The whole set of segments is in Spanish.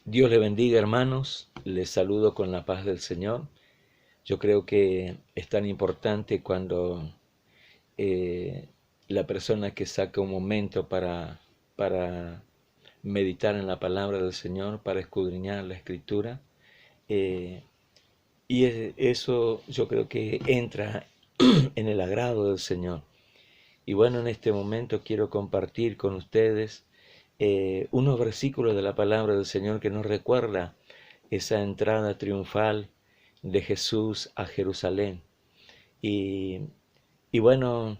Dios le bendiga, hermanos. Les saludo con la paz del Señor. Yo creo que es tan importante cuando la persona que saca un momento para meditar en la palabra del Señor, para escudriñar la Escritura. eh, Eso yo creo que entra en el agrado del Señor. Y bueno, en este momento quiero compartir con ustedes unos versículos de la palabra del Señor que nos recuerda esa entrada triunfal de Jesús a Jerusalén. Y, y bueno,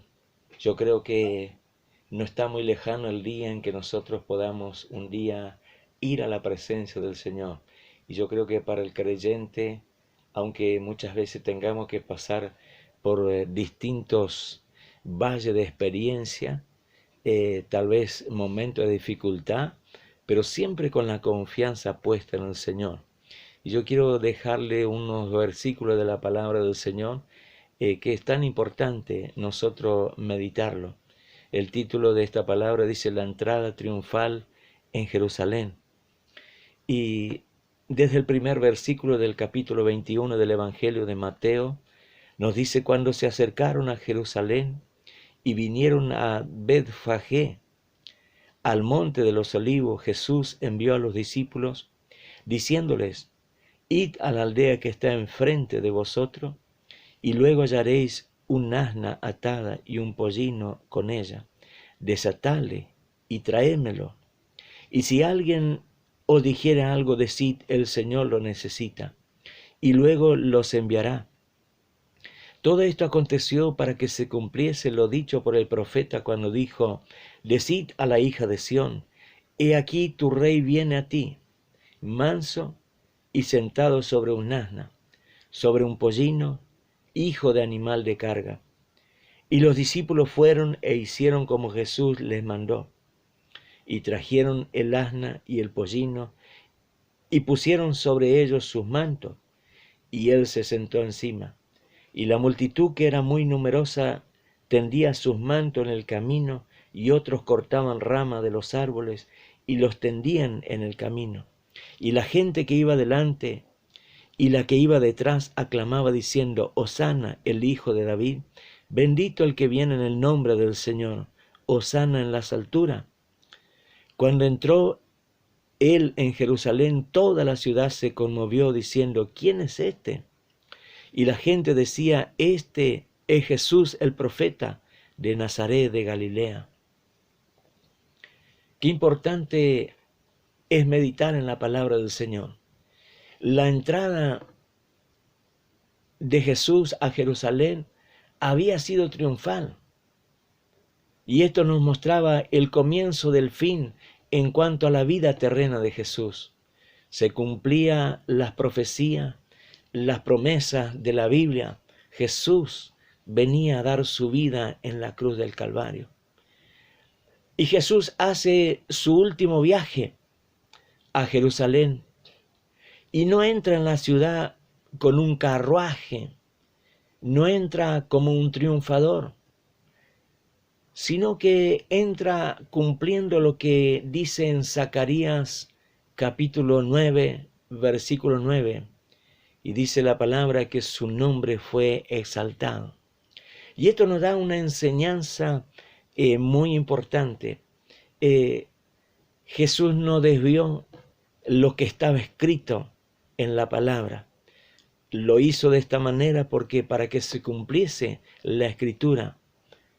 yo creo que no está muy lejano el día en que nosotros podamos un día ir a la presencia del Señor. Y yo creo que para el creyente, aunque muchas veces tengamos que pasar por distintos valles de experiencia, tal vez momentos de dificultad, pero siempre con la confianza puesta en el Señor. Y yo quiero dejarle unos versículos de la palabra del Señor que es tan importante nosotros meditarlo. El título de esta palabra dice la entrada triunfal en Jerusalén. Y desde el primer versículo del capítulo 21 del Evangelio de Mateo, nos dice cuando se acercaron a Jerusalén y vinieron a Betfagé, al monte de los olivos, Jesús envió a los discípulos, diciéndoles, id a la aldea que está enfrente de vosotros, y luego hallaréis un asna atada y un pollino con ella. Desatadle y traédmelo. Y si alguien os dijere algo, decid, el Señor lo necesita, y luego los enviará. Todo esto aconteció para que se cumpliese lo dicho por el profeta cuando dijo, decid a la hija de Sión, he aquí tu rey viene a ti, manso y sentado sobre un asna, sobre un pollino, hijo de animal de carga. Y los discípulos fueron e hicieron como Jesús les mandó, y trajeron el asna y el pollino, y pusieron sobre ellos sus mantos, y él se sentó encima. Y la multitud, que era muy numerosa, tendía sus mantos en el camino, y otros cortaban ramas de los árboles y los tendían en el camino. Y la gente que iba delante y la que iba detrás aclamaba diciendo, Hosana, el Hijo de David, bendito el que viene en el nombre del Señor, Hosana en las alturas. Cuando entró él en Jerusalén, toda la ciudad se conmovió diciendo, ¿quién es este? Y la gente decía, este es Jesús el profeta de Nazaret de Galilea. Qué importante es meditar en la palabra del Señor. La entrada de Jesús a Jerusalén había sido triunfal. Y esto nos mostraba el comienzo del fin en cuanto a la vida terrena de Jesús. Se cumplía las profecías, las promesas de la Biblia. Jesús venía a dar su vida en la cruz del Calvario. Y Jesús hace su último viaje a Jerusalén y no entra en la ciudad con un carruaje, no entra como un triunfador, sino que entra cumpliendo lo que dice en Zacarías capítulo 9, versículo 9, y dice la palabra que su nombre fue exaltado. Y esto nos da una enseñanza muy importante. Jesús no desvió lo que estaba escrito en la palabra. Lo hizo de esta manera porque para que se cumpliese la escritura.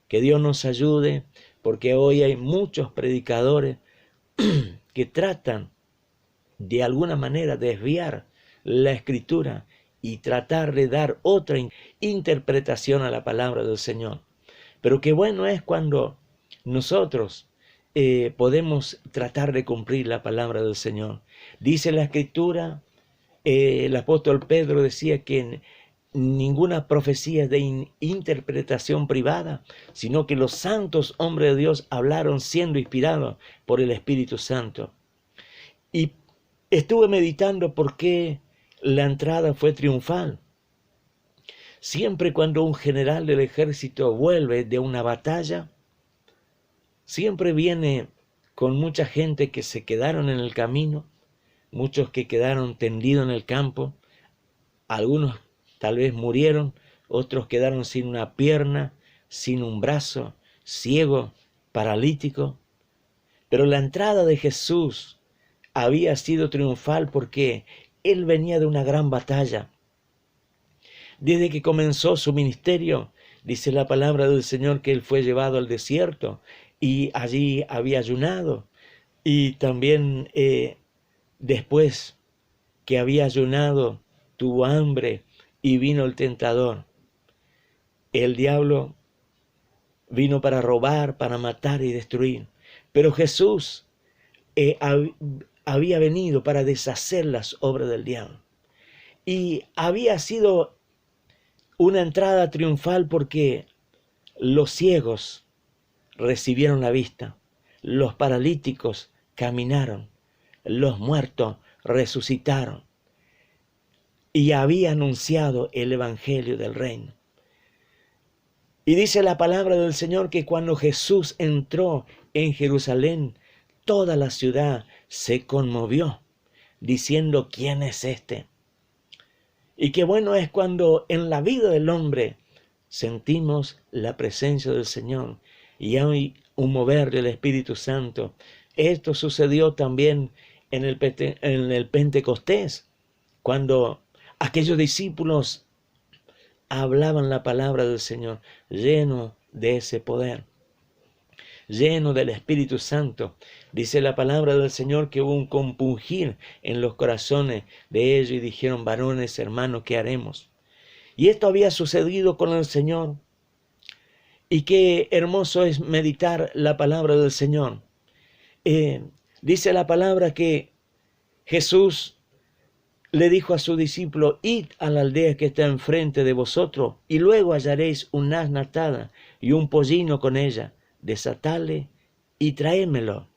Que Dios nos ayude, porque hoy hay muchos predicadores que tratan de alguna manera desviar la escritura y tratar de dar otra interpretación a la palabra del Señor. Pero qué bueno es cuando nosotros podemos tratar de cumplir la palabra del Señor. Dice la escritura, el apóstol Pedro decía que ninguna profecía es de interpretación privada, sino que los santos hombres de Dios hablaron siendo inspirados por el Espíritu Santo. Y estuve meditando por qué la entrada fue triunfal. Siempre cuando un general del ejército vuelve de una batalla, siempre viene con mucha gente que se quedaron en el camino, muchos que quedaron tendidos en el campo, algunos tal vez murieron, otros quedaron sin una pierna, sin un brazo, ciego, paralítico. Pero la entrada de Jesús había sido triunfal porque Él venía de una gran batalla. Desde que comenzó su ministerio, dice la palabra del Señor que Él fue llevado al desierto y allí había ayunado. Y también después que había ayunado, tuvo hambre y vino el tentador. El diablo vino para robar, para matar y destruir. Pero Jesús había venido para deshacer las obras del diablo. Y había sido una entrada triunfal porque los ciegos recibieron la vista, los paralíticos caminaron, los muertos resucitaron. Y había anunciado el evangelio del reino. Y dice la palabra del Señor que cuando Jesús entró en Jerusalén, toda la ciudad se conmovió, diciendo: ¿quién es este? Y qué bueno es cuando en la vida del hombre sentimos la presencia del Señor y hay un mover del Espíritu Santo. Esto sucedió también en el Pentecostés, cuando aquellos discípulos hablaban la palabra del Señor, llenos de ese poder, llenos del Espíritu Santo. Dice la palabra del Señor que hubo un compungir en los corazones de ellos y dijeron: varones, hermanos, ¿qué haremos? Y esto había sucedido con el Señor. Y qué hermoso es meditar la palabra del Señor. Dice la palabra que Jesús le dijo a su discípulo: id a la aldea que está enfrente de vosotros y luego hallaréis un asna atada y un pollino con ella, desatadle y traédmelo.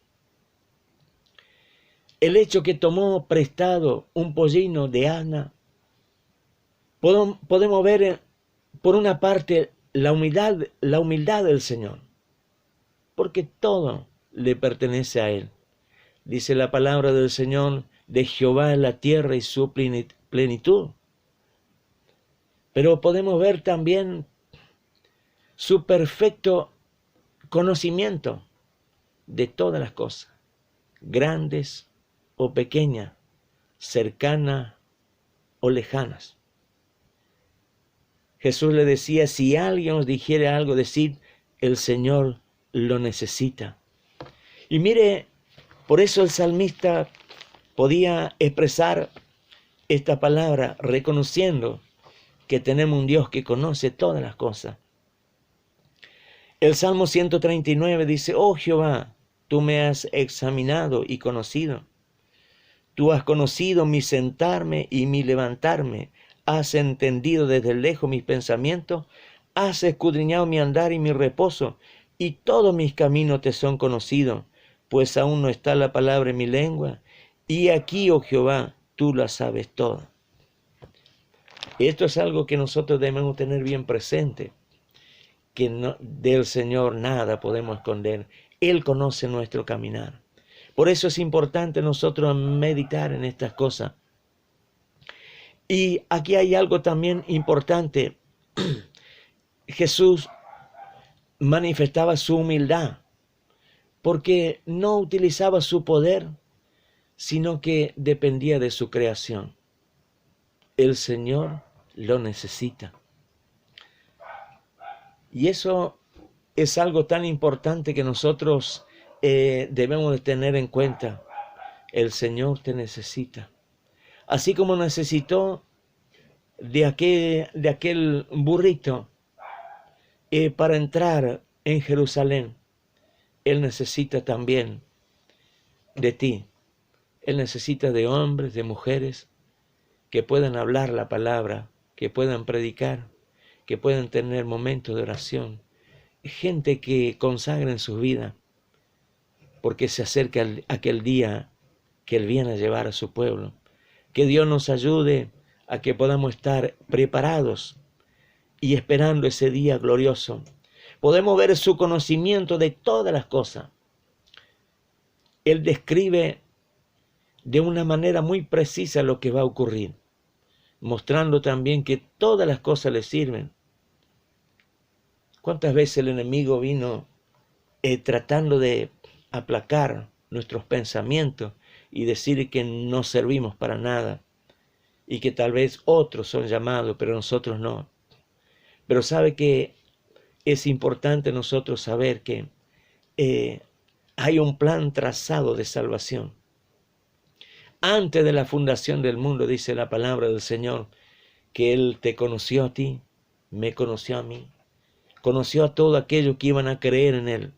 El hecho que tomó prestado un pollino de asna, podemos ver por una parte la humildad del Señor, porque todo le pertenece a Él. Dice la palabra del Señor: de Jehová es la tierra y su plenitud. Pero podemos ver también su perfecto conocimiento de todas las cosas, grandes o pequeñas, cercanas o lejanas. Jesús le decía: si alguien os dijere algo, decid: el Señor lo necesita. Y mire, por eso el salmista podía expresar esta palabra reconociendo que tenemos un Dios que conoce todas las cosas. El Salmo 139 dice: oh Jehová, tú me has examinado y conocido. Tú has conocido mi sentarme y mi levantarme. Has entendido desde lejos mis pensamientos. Has escudriñado mi andar y mi reposo. Y todos mis caminos te son conocidos, pues aún no está la palabra en mi lengua. Y aquí, oh Jehová, tú la sabes toda. Esto es algo que nosotros debemos tener bien presente, que del Señor nada podemos esconder. Él conoce nuestro caminar. Por eso es importante nosotros meditar en estas cosas. Y aquí hay algo también importante. Jesús manifestaba su humildad, porque no utilizaba su poder, sino que dependía de su creación. El Señor lo necesita. Y eso es algo tan importante que nosotros debemos de tener en cuenta. El Señor te necesita. Así como necesitó de aquel burrito para entrar en Jerusalén, Él necesita también de ti. Él necesita de hombres, de mujeres que puedan hablar la palabra, que puedan predicar, que puedan tener momentos de oración. Gente que consagren su vida, porque se acerca aquel día que Él viene a llevar a su pueblo. Que Dios nos ayude a que podamos estar preparados y esperando ese día glorioso. Podemos ver su conocimiento de todas las cosas. Él describe de una manera muy precisa lo que va a ocurrir, mostrando también que todas las cosas le sirven. ¿Cuántas veces el enemigo vino tratando de aplacar nuestros pensamientos y decir que no servimos para nada y que tal vez otros son llamados, pero nosotros no? Pero sabe que es importante nosotros saber que hay un plan trazado de salvación. Antes de la fundación del mundo, dice la palabra del Señor, que Él te conoció a ti, me conoció a mí, conoció a todos aquellos que iban a creer en Él.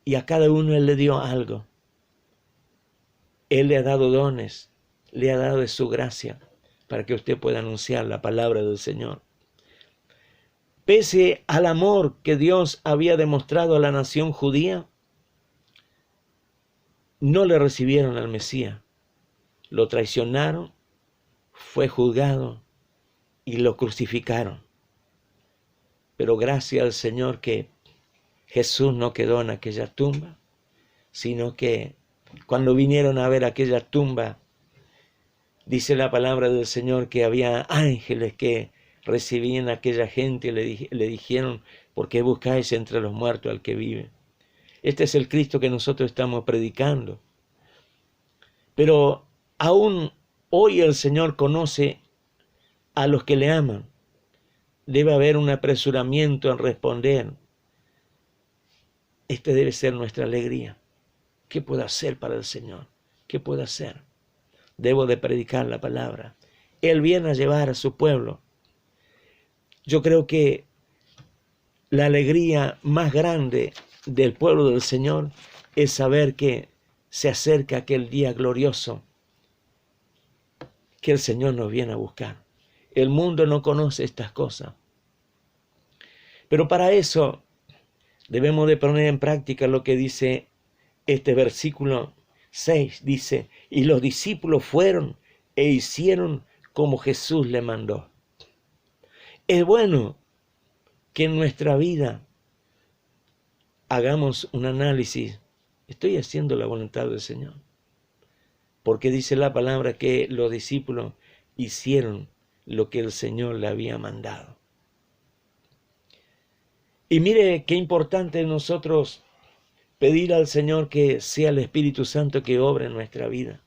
Y a cada uno Él le dio algo. Él le ha dado dones, le ha dado de su gracia para que usted pueda anunciar la palabra del Señor. Pese al amor que Dios había demostrado a la nación judía, no le recibieron al Mesías. Lo traicionaron, fue juzgado y lo crucificaron. Pero gracias al Señor que Jesús no quedó en aquella tumba, sino que cuando vinieron a ver aquella tumba, dice la palabra del Señor que había ángeles que recibían a aquella gente y le dijeron: ¿por qué buscáis entre los muertos al que vive? Este es el Cristo que nosotros estamos predicando. Pero aún hoy el Señor conoce a los que le aman. Debe haber un apresuramiento en responder. Esta debe ser nuestra alegría. ¿Qué puedo hacer para el Señor? ¿Qué puedo hacer? Debo de predicar la palabra. Él viene a llevar a su pueblo. Yo creo que la alegría más grande del pueblo del Señor es saber que se acerca aquel día glorioso que el Señor nos viene a buscar. El mundo no conoce estas cosas. Pero para eso debemos de poner en práctica lo que dice este versículo 6. Dice: y los discípulos fueron e hicieron como Jesús le mandó. Es bueno que en nuestra vida hagamos un análisis. ¿Estoy haciendo la voluntad del Señor? Porque dice la palabra que los discípulos hicieron lo que el Señor le había mandado. Y mire qué importante es nosotros pedir al Señor que sea el Espíritu Santo que obre en nuestra vida.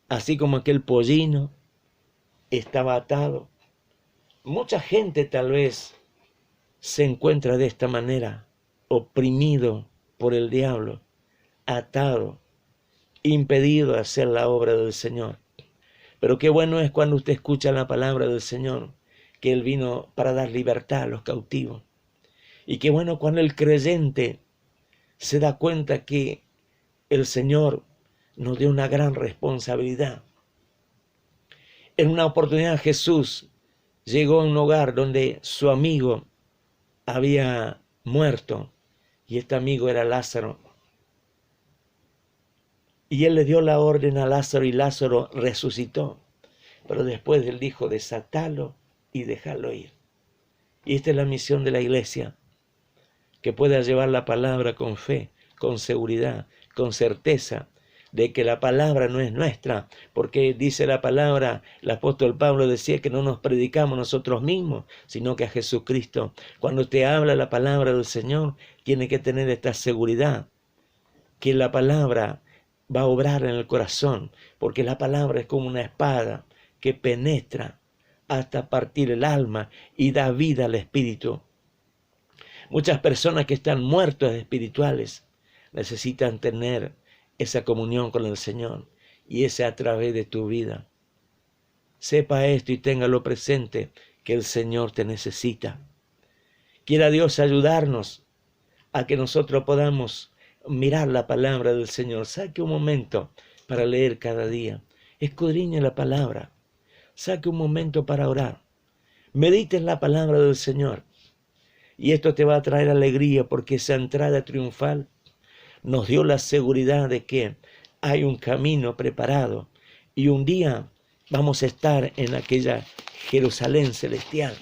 Así como aquel pollino estaba atado. Mucha gente tal vez se encuentra de esta manera, oprimido por el diablo, atado, impedido de hacer la obra del Señor. Pero qué bueno es cuando usted escucha la palabra del Señor, que Él vino para dar libertad a los cautivos. Y qué bueno cuando el creyente se da cuenta que el Señor nos dio una gran responsabilidad. En una oportunidad Jesús llegó a un hogar donde su amigo había muerto, y este amigo era Lázaro. Y él le dio la orden a Lázaro y Lázaro resucitó. Pero después él dijo: desatalo y déjalo ir. Y esta es la misión de la iglesia, que pueda llevar la palabra con fe, con seguridad, con certeza de que la palabra no es nuestra, porque dice la palabra, el apóstol Pablo decía que no nos predicamos nosotros mismos, sino que a Jesucristo. Cuando te habla la palabra del Señor, tiene que tener esta seguridad, que la palabra va a obrar en el corazón, porque la palabra es como una espada que penetra hasta partir el alma y da vida al espíritu. Muchas personas que están muertas espirituales necesitan tener esa comunión con el Señor, y es a través de tu vida. Sepa esto y téngalo presente, que el Señor te necesita. Quiera Dios ayudarnos a que nosotros podamos mirar la palabra del Señor. Saque un momento para leer cada día. Escudriñe la palabra. Saque un momento para orar. Medite en la palabra del Señor. Y esto te va a traer alegría, porque esa entrada triunfal nos dio la seguridad de que hay un camino preparado. Y un día vamos a estar en aquella Jerusalén celestial.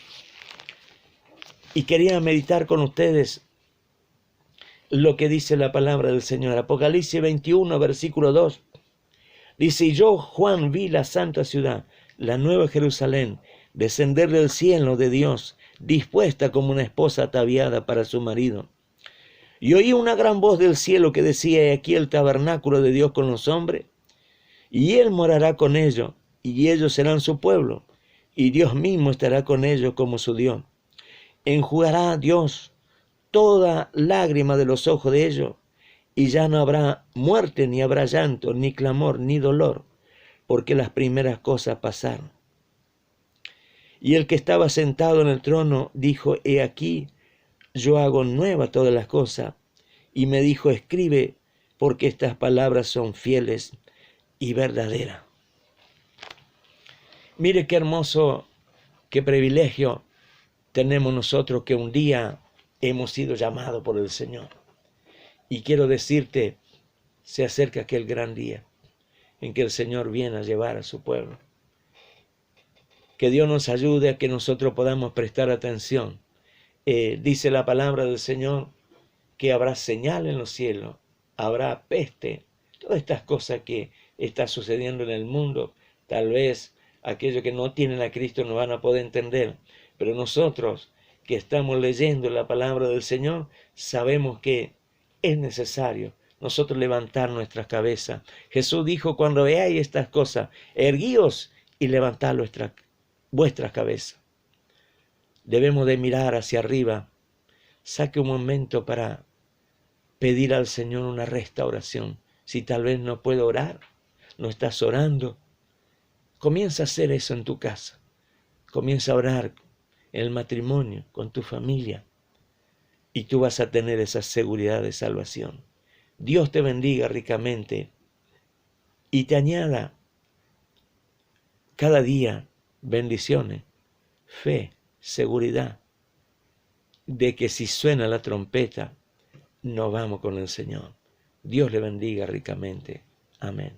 Y quería meditar con ustedes lo que dice la palabra del Señor. Apocalipsis 21, versículo 2. Dice, y yo, Juan, vi la santa ciudad, la nueva Jerusalén, descender del cielo de Dios, dispuesta como una esposa ataviada para su marido. Y oí una gran voz del cielo que decía, he aquí el tabernáculo de Dios con los hombres, y Él morará con ellos, y ellos serán su pueblo, y Dios mismo estará con ellos como su Dios. Enjugará Dios toda lágrima de los ojos de ellos, y ya no habrá muerte, ni habrá llanto, ni clamor, ni dolor, porque las primeras cosas pasaron. Y el que estaba sentado en el trono dijo, he aquí, yo hago nueva todas las cosas. Y me dijo, escribe, porque estas palabras son fieles y verdaderas. Mire qué hermoso, qué privilegio tenemos nosotros que un día hemos sido llamados por el Señor. Y quiero decirte, se acerca aquel gran día en que el Señor viene a llevar a su pueblo. Que Dios nos ayude a que nosotros podamos prestar atención. Dice la palabra del Señor que habrá señal en los cielos, habrá peste, todas estas cosas que están sucediendo en el mundo. Tal vez aquellos que no tienen a Cristo no van a poder entender, pero nosotros que estamos leyendo la palabra del Señor, sabemos que es necesario nosotros levantar nuestras cabezas. Jesús dijo, cuando veáis estas cosas, erguíos y levantad vuestras cabezas. Debemos de mirar hacia arriba. Saque un momento para pedir al Señor una restauración. Si tal vez no puedo orar, no estás orando, comienza a hacer eso en tu casa. Comienza a orar en el matrimonio, con tu familia, y tú vas a tener esa seguridad de salvación. Dios te bendiga ricamente y te añada cada día bendiciones, fe, seguridad de que si suena la trompeta, nos vamos con el Señor. Dios le bendiga ricamente. Amén.